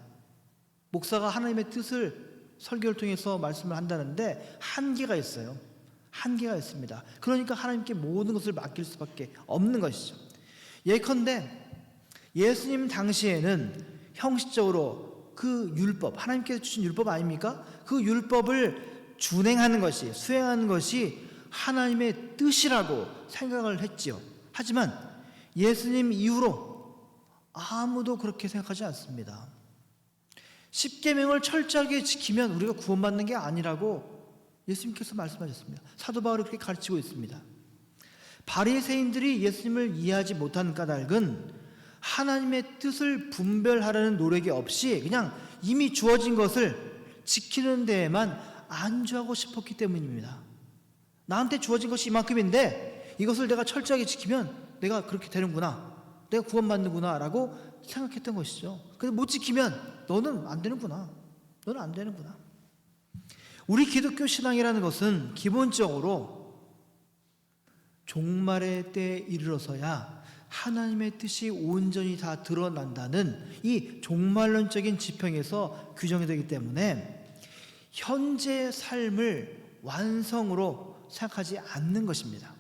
목사가 하나님의 뜻을 설교를 통해서 말씀을 한다는데 한계가 있어요. 한계가 있습니다. 그러니까 하나님께 모든 것을 맡길 수밖에 없는 것이죠. 예컨대 예수님 당시에는 형식적으로 그 율법, 하나님께서 주신 율법 아닙니까? 그 율법을 준행하는 것이, 수행하는 것이 하나님의 뜻이라고 생각을 했지요. 하지만 예수님 이후로 아무도 그렇게 생각하지 않습니다. 십계명을 철저하게 지키면 우리가 구원받는 게 아니라고 예수님께서 말씀하셨습니다. 사도 바울이 그렇게 가르치고 있습니다. 바리새인들이 예수님을 이해하지 못하는 까닭은 하나님의 뜻을 분별하려는 노력이 없이 그냥 이미 주어진 것을 지키는 데에만 안주하고 싶었기 때문입니다. 나한테 주어진 것이 이만큼인데 이것을 내가 철저하게 지키면 내가 그렇게 되는구나, 내가 구원받는구나 라고 생각했던 것이죠. 근데 못 지키면 너는 안 되는구나, 너는 안 되는구나. 우리 기독교 신앙이라는 것은 기본적으로 종말의 때에 이르러서야 하나님의 뜻이 온전히 다 드러난다는 이 종말론적인 지평에서 규정이 되기 때문에 현재 삶을 완성으로 생각하지 않는 것입니다.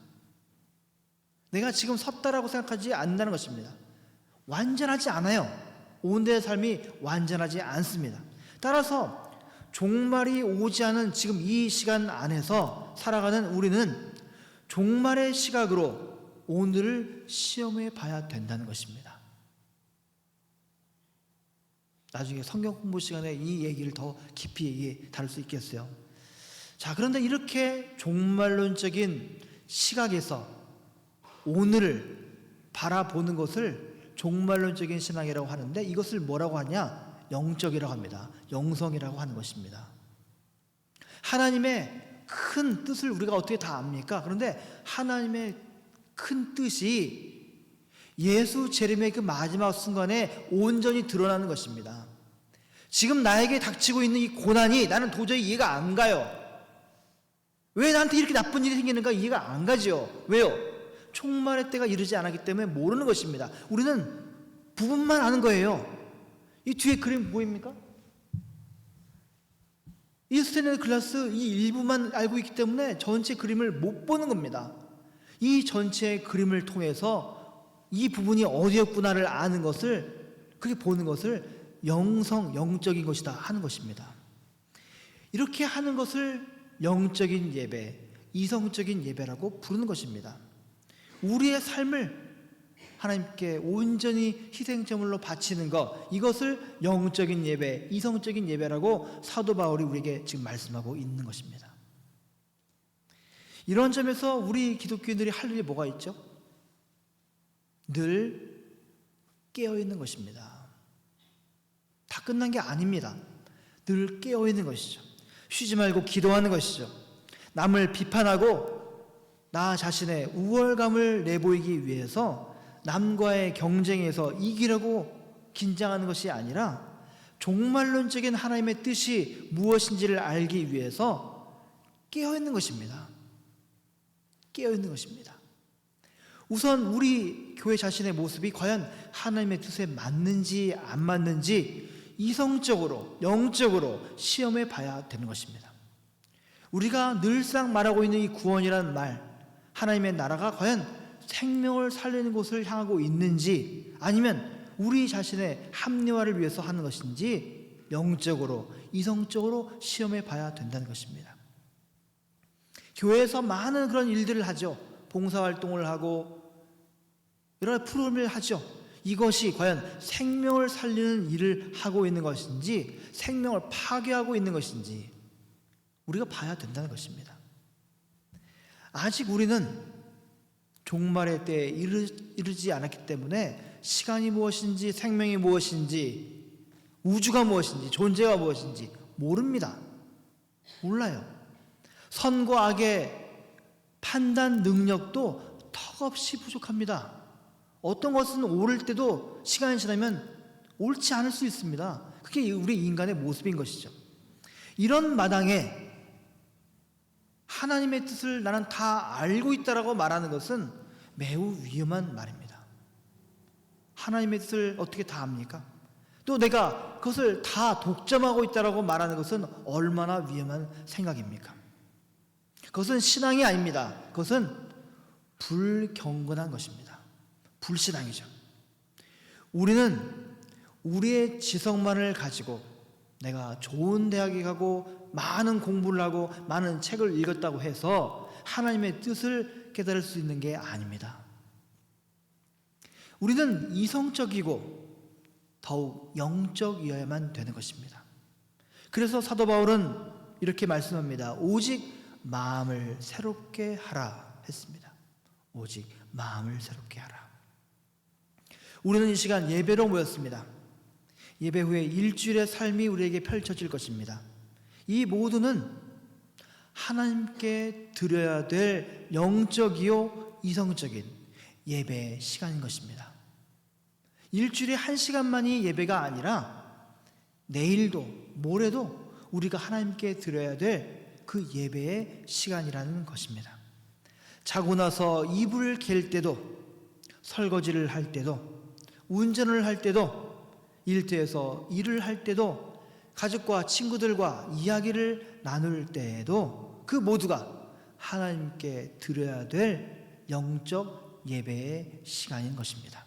내가 지금 섰다라고 생각하지 않는다는 것입니다. 완전하지 않아요. 온대의 삶이 완전하지 않습니다. 따라서 종말이 오지 않은 지금 이 시간 안에서 살아가는 우리는 종말의 시각으로 오늘을 시험해 봐야 된다는 것입니다. 나중에 성경 공부 시간에 이 얘기를 더 깊이 다룰 수 있겠어요. 자, 그런데 이렇게 종말론적인 시각에서 오늘을 바라보는 것을 종말론적인 신앙이라고 하는데 이것을 뭐라고 하냐? 영적이라고 합니다. 영성이라고 하는 것입니다. 하나님의 큰 뜻을 우리가 어떻게 다 압니까? 그런데 하나님의 큰 뜻이 예수 재림의 그 마지막 순간에 온전히 드러나는 것입니다. 지금 나에게 닥치고 있는 이 고난이 나는 도저히 이해가 안 가요. 왜 나한테 이렇게 나쁜 일이 생기는가 이해가 안 가죠. 왜요? 종말의 때가 이르지 않았기 때문에 모르는 것입니다. 우리는 부분만 아는 거예요. 이 뒤에 그림 뭐입니까? 이 스테인레스 글라스 이 일부만 알고 있기 때문에 전체 그림을 못 보는 겁니다. 이 전체 그림을 통해서 이 부분이 어디였구나를 아는 것을, 그렇게 보는 것을 영적인 것이다 하는 것입니다. 이렇게 하는 것을 영적인 예배, 이성적인 예배라고 부르는 것입니다. 우리의 삶을 하나님께 온전히 희생제물로 바치는 것, 이것을 영적인 예배, 이성적인 예배라고 사도 바울이 우리에게 지금 말씀하고 있는 것입니다. 이런 점에서 우리 기독교인들이 할 일이 뭐가 있죠? 늘 깨어있는 것입니다. 다 끝난 게 아닙니다. 늘 깨어있는 것이죠. 쉬지 말고 기도하는 것이죠. 남을 비판하고 나 자신의 우월감을 내보이기 위해서 남과의 경쟁에서 이기려고 긴장하는 것이 아니라 종말론적인 하나님의 뜻이 무엇인지를 알기 위해서 깨어있는 것입니다. 깨어있는 것입니다. 우선 우리 교회 자신의 모습이 과연 하나님의 뜻에 맞는지 안 맞는지 이성적으로, 영적으로 시험해 봐야 되는 것입니다. 우리가 늘상 말하고 있는 이 구원이라는 말, 하나님의 나라가 과연 생명을 살리는 곳을 향하고 있는지 아니면 우리 자신의 합리화를 위해서 하는 것인지 영적으로, 이성적으로 시험해 봐야 된다는 것입니다. 교회에서 많은 그런 일들을 하죠. 봉사활동을 하고 여러 프로그램을 하죠. 이것이 과연 생명을 살리는 일을 하고 있는 것인지 생명을 파괴하고 있는 것인지 우리가 봐야 된다는 것입니다. 아직 우리는 종말의 때에 이르지 않았기 때문에 시간이 무엇인지 생명이 무엇인지 우주가 무엇인지 존재가 무엇인지 모릅니다. 몰라요. 선과 악의 판단 능력도 턱없이 부족합니다. 어떤 것은 옳을 때도 시간이 지나면 옳지 않을 수 있습니다. 그게 우리 인간의 모습인 것이죠. 이런 마당에 하나님의 뜻을 나는 다 알고 있다라고 말하는 것은 매우 위험한 말입니다. 하나님의 뜻을 어떻게 다 압니까? 또 내가 그것을 다 독점하고 있다라고 말하는 것은 얼마나 위험한 생각입니까? 그것은 신앙이 아닙니다. 그것은 불경건한 것입니다. 불신앙이죠. 우리는 우리의 지성만을 가지고 내가 좋은 대학에 가고 많은 공부를 하고 많은 책을 읽었다고 해서 하나님의 뜻을 깨달을 수 있는 게 아닙니다. 우리는 이성적이고 더욱 영적이어야만 되는 것입니다. 그래서 사도 바울은 이렇게 말씀합니다. 오직 마음을 새롭게 하라 했습니다. 오직 마음을 새롭게 하라. 우리는 이 시간 예배로 모였습니다. 예배 후에 일주일의 삶이 우리에게 펼쳐질 것입니다. 이 모두는 하나님께 드려야 될 영적이요 이성적인 예배의 시간인 것입니다. 일주일에 1시간만이 예배가 아니라 내일도 모레도 우리가 하나님께 드려야 될 그 예배의 시간이라는 것입니다. 자고 나서 이불을 갤 때도, 설거지를 할 때도, 운전을 할 때도, 일터에서 일을 할 때도, 가족과 친구들과 이야기를 나눌 때에도 그 모두가 하나님께 드려야 될 영적 예배의 시간인 것입니다.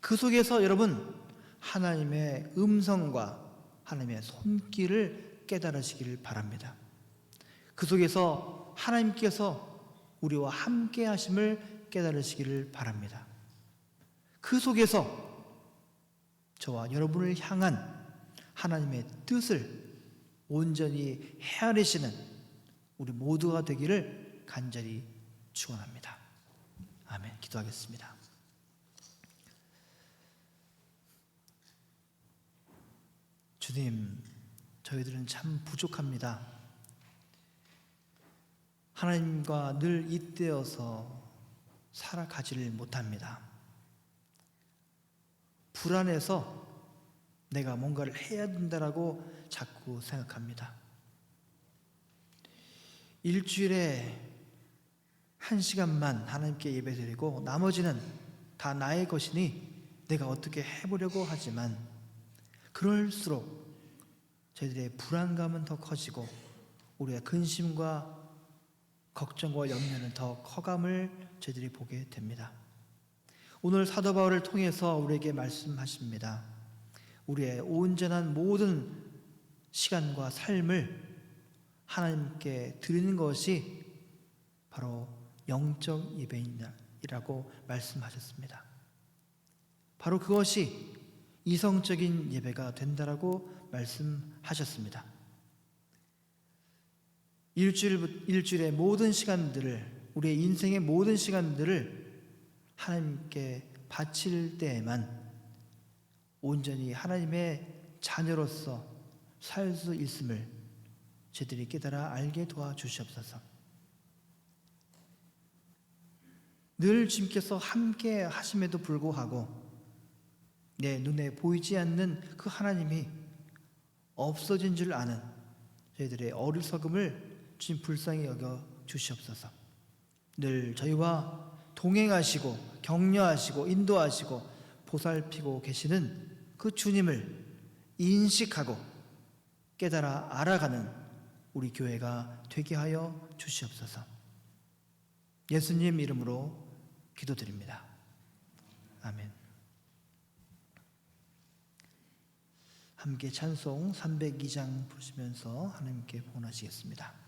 그 속에서 여러분 하나님의 음성과 하나님의 손길을 깨달으시기를 바랍니다. 그 속에서 하나님께서 우리와 함께 하심을 깨달으시기를 바랍니다. 그 속에서 저와 여러분을 향한 하나님의 뜻을 온전히 헤아리시는 우리 모두가 되기를 간절히 축원합니다. 아멘. 기도하겠습니다. 주님, 저희들은 참 부족합니다. 하나님과 늘 잇대어서 살아가지를 못합니다. 불안해서 내가 뭔가를 해야 된다라고 자꾸 생각합니다. 일주일에 1시간만 하나님께 예배드리고 나머지는 다 나의 것이니 내가 어떻게 해보려고 하지만 그럴수록 저희들의 불안감은 더 커지고 우리의 근심과 걱정과 염려는 더 커감을 저희들이 보게 됩니다. 오늘 사도 바울을 통해서 우리에게 말씀하십니다. 우리의 온전한 모든 시간과 삶을 하나님께 드리는 것이 바로 영적 예배이라고 말씀하셨습니다. 바로 그것이 이성적인 예배가 된다라고 말씀하셨습니다. 일주일의 모든 시간들을, 우리의 인생의 모든 시간들을 하나님께 바칠 때에만 온전히 하나님의 자녀로서 살 수 있음을 저희들이 깨달아 알게 도와주시옵소서. 늘 주님께서 함께 하심에도 불구하고 내 눈에 보이지 않는 그 하나님이 없어진 줄 아는 저희들의 어리석음을 주님 불쌍히 여겨 주시옵소서. 늘 저희와 동행하시고 격려하시고 인도하시고 보살피고 계시는 그 주님을 인식하고 깨달아 알아가는 우리 교회가 되게 하여 주시옵소서. 예수님 이름으로 기도드립니다. 아멘. 함께 찬송 302장 부르시면서 하나님께 봉헌하시겠습니다.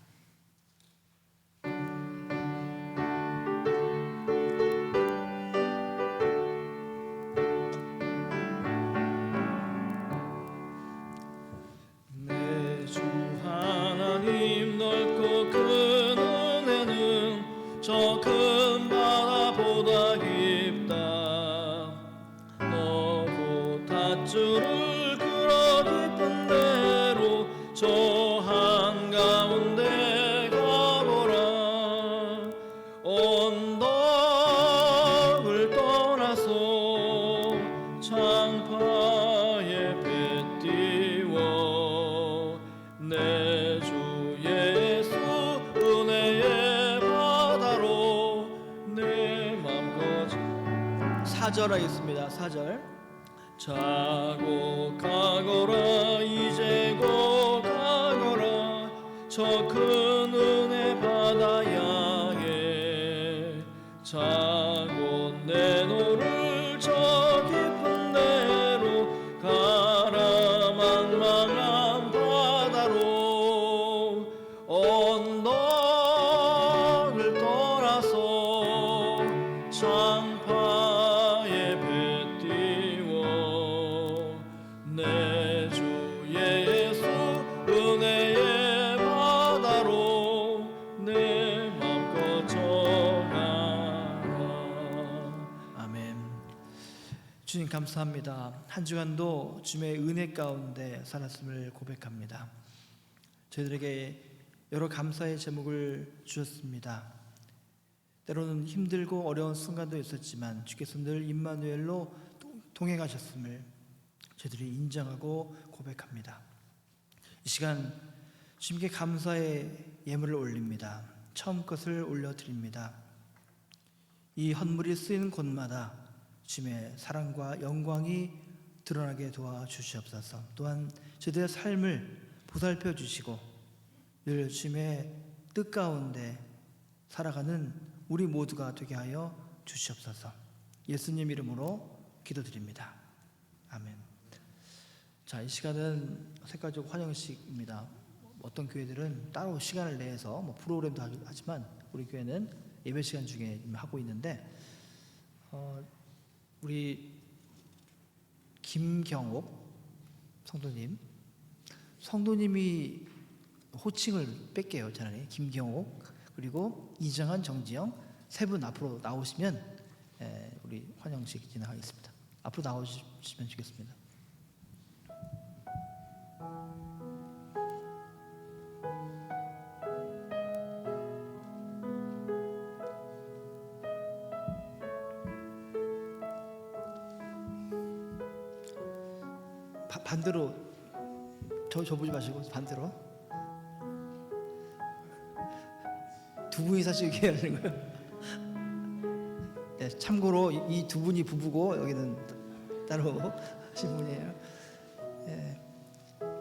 저 큰 바다보다 깊다. 너도 닷줄을 끌어 깊은 데로 저 한가운데 가보라. 언덕을 떠나서 창파에 배 띄워 내 주 예수 은혜의 바다로 내 맘껏 4절 하겠습니다. 4절. 자고 가거라 이제 고 가거라 저 큰 은혜 바다 향해. 자고 내 노를 저 깊은 데로 가라. 망망한 바다로 언덕을 떠나서 창파에 배 띄워 내 주 예수 은혜의 바다로 내 맘껏 정하라. 아멘. 주님 감사합니다. 한 주간도 주님의 은혜 가운데 살았음을 고백합니다. 저희들에게 여러 감사의 제목을 주셨습니다. 때로는 힘들고 어려운 순간도 있었지만 주께서 늘 임마누엘로 동행하셨음을 저희들이 인정하고 고백합니다. 이 시간 주님께 감사의 예물을 올립니다. 처음 것을 올려드립니다. 이 헌물이 쓰이는 곳마다 주님의 사랑과 영광이 드러나게 도와주시옵소서. 또한 저희들의 삶을 보살펴 주시고 늘 주님의 뜻 가운데 살아가는 우리 모두가 되게 하여 주시옵소서. 예수님 이름으로 기도드립니다. 아멘. 자, 이 시간은 색깔적 환영식입니다. 어떤 교회들은 따로 시간을 내서 프로그램도 하지만 우리 교회는 예배 시간 중에 하고 있는데 우리 김경옥 성도님이 호칭을 뺄게요. 차라리 김경옥 그리고 이정한 정지영 세 분 앞으로 나오시면 우리 환영식 진행하겠습니다. 앞으로 나오시면 좋겠습니다. 반대로 저 보지 마시고 반대로 두 분이 사실 이렇게 하는 거예요. 네, 참고로 이 두 분이 부부고 여기는 따로 하신 분이에요. 네,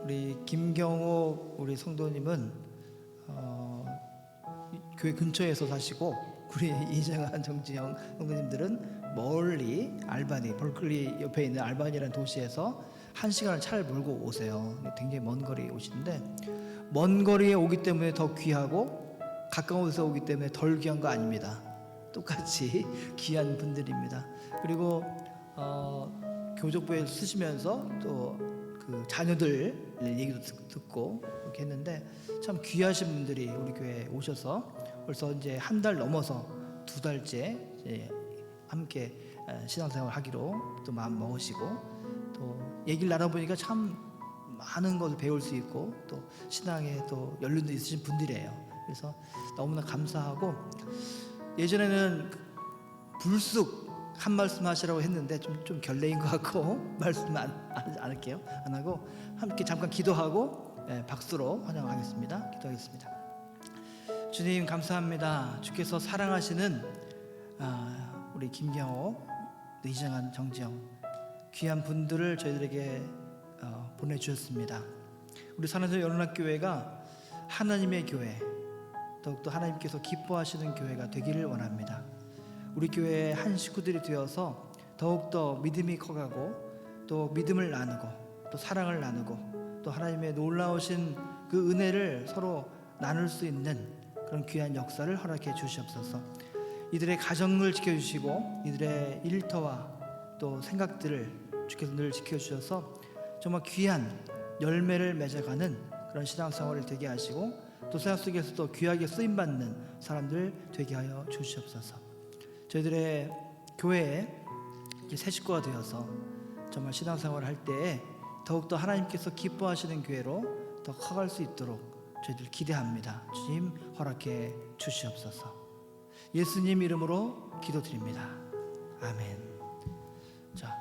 우리 김경호 우리 성도님은 교회 근처에서 사시고 우리 이정한 정지영 성도님들은 멀리 알바니 벌클리 옆에 있는 알바니라는 도시에서 1시간을 차를 몰고 오세요. 굉장히 먼 거리에 오시는데 먼 거리에 오기 때문에 더 귀하고 가까운 데서 오기 때문에 덜 귀한 거 아닙니다. 똑같이 귀한 분들입니다. 그리고 교족부에 쓰시면서 또 그 자녀들 얘기도 듣고 이렇게 했는데 참 귀하신 분들이 우리 교회에 오셔서 벌써 이제 한 달 넘어서 2달째 이제 함께 신앙생활 하기로 또 마음 먹으시고 또 얘기를 나눠보니까 참 많은 것을 배울 수 있고 또 신앙에 또 연륜도 있으신 분들이에요. 그래서 너무나 감사하고 예전에는 불쑥 한 말씀 하시라고 했는데 좀 결례인 것 같고 말씀 안 할게요. 안 하고 함께 잠깐 기도하고 박수로 환영하겠습니다. 기도하겠습니다. 주님 감사합니다. 주께서 사랑하시는 우리 김경호, 이정한 정지영 귀한 분들을 저희들에게 보내주셨습니다. 우리 산에서 연합교회가 하나님의 교회, 더욱더 하나님께서 기뻐하시는 교회가 되기를 원합니다. 우리 교회의 한 식구들이 되어서 더욱더 믿음이 커가고 또 믿음을 나누고 또 사랑을 나누고 또 하나님의 놀라우신 그 은혜를 서로 나눌 수 있는 그런 귀한 역사를 허락해 주시옵소서. 이들의 가정을 지켜주시고 이들의 일터와 또 생각들을 주께서 늘 지켜주셔서 정말 귀한 열매를 맺어가는 그런 신앙생활을 되게 하시고 또 세상 속에서도 귀하게 쓰임받는 사람들 되게 하여 주시옵소서. 저희들의 교회에 새 식구가 되어서 정말 신앙생활을 할 때에 더욱더 하나님께서 기뻐하시는 교회로 더 커갈 수 있도록 저희들 기대합니다. 주님 허락해 주시옵소서. 예수님 이름으로 기도드립니다. 아멘. 자,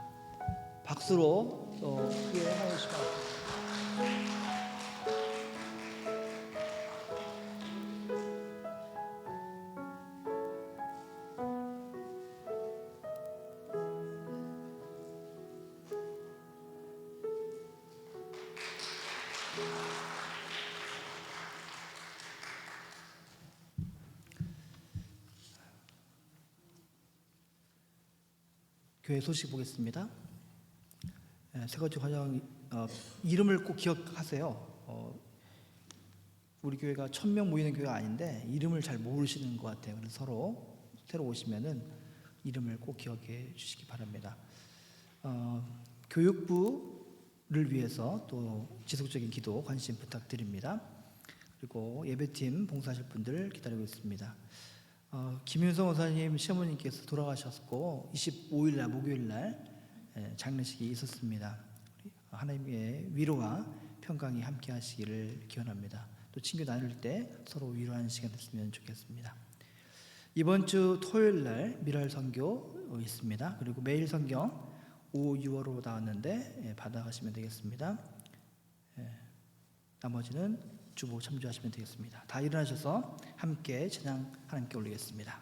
박수로 또 크게 하시기 바랍니다. 교회 소식 보겠습니다. 새거지 환영 이름을 꼭 기억하세요. 우리 교회가 1000명 모이는 교회가 아닌데 이름을 잘 모르시는 것 같아요. 그래서 서로 새로 오시면은 이름을 꼭 기억해 주시기 바랍니다. 교육부를 위해서 또 지속적인 기도 관심 부탁드립니다. 그리고 예배팀 봉사하실 분들 기다리고 있습니다. 김윤성 원사님 시어머님께서 돌아가셨고 25일 날 목요일 날 장례식이 있었습니다. 하나님의 위로와 평강이 함께 하시기를 기원합니다. 또 친교 나눌 때 서로 위로하는 시간 됐으면 좋겠습니다. 이번 주 토요일 날 미랄 선교 있습니다. 그리고 매일 성경 5, 6월로 나왔는데 받아가시면 되겠습니다. 나머지는 주보 참조하시면 되겠습니다. 다 일어나셔서 함께 찬양 하나님께 올리겠습니다.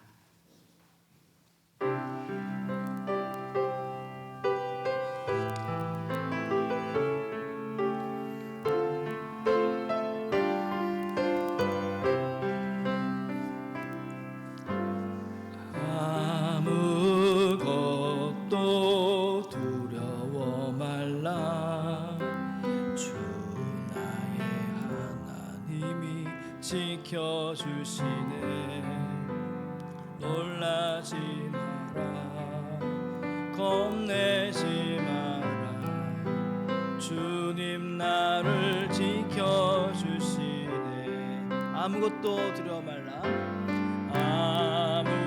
아무것도 두려워 말라. 주 나의 하나님이 지켜주시네. 놀라지 마라, 겁내지 마라. 주님 나를 지켜주시네. 아무것도 두려워 말라. 아무것도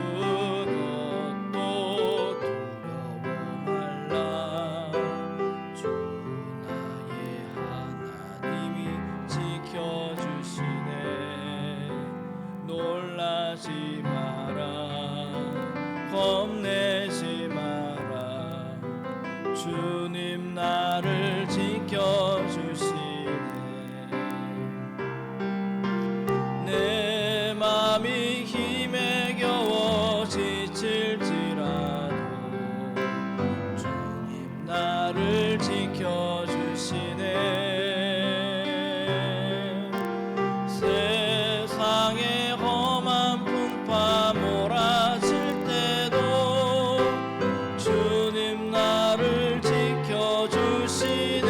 두려워 말라. 주 나의 하나님이 지켜주시네. 놀라지 마라, 겁내지 마라. 주님 나를 지켜주시네. 내 맘이 힘에 겨워 지칠지라도 주님 나를 지켜주시네. 세상의 험한 풍파 몰아칠 때도 주님 나를 지켜주시네.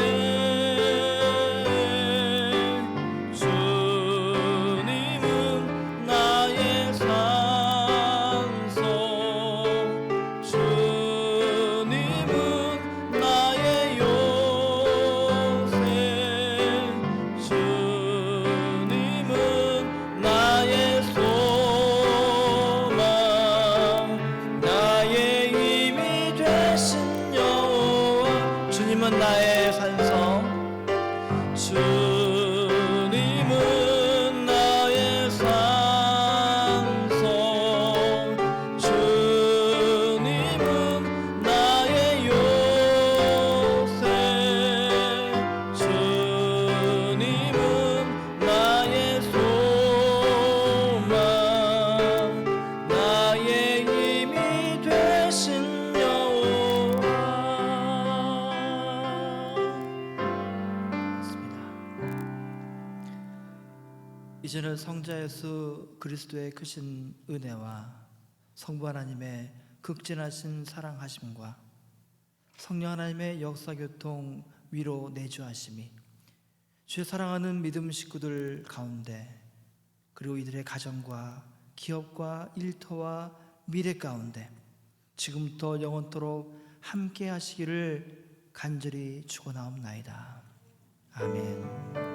주님은 나의 산성, 주님은 나의 요새, 주님은 나의 소망, 나의 힘이 되신 여호와. 주님은 나의 산성, 주님은 나의 산성, 주님은 나의 요새, 주님은 나의 소망, 나의 힘이 되신 여호와. 이제는 성자 예수 그리스도의 크신 은혜와 성부 하나님의 극진하신 사랑하심과 성령 하나님의 역사교통 위로 내주하심이 주의 사랑하는 믿음 식구들 가운데, 그리고 이들의 가정과 기업과 일터와 미래 가운데 지금부터 영원토록 함께 하시기를 간절히 축원하옵나이다. 아멘.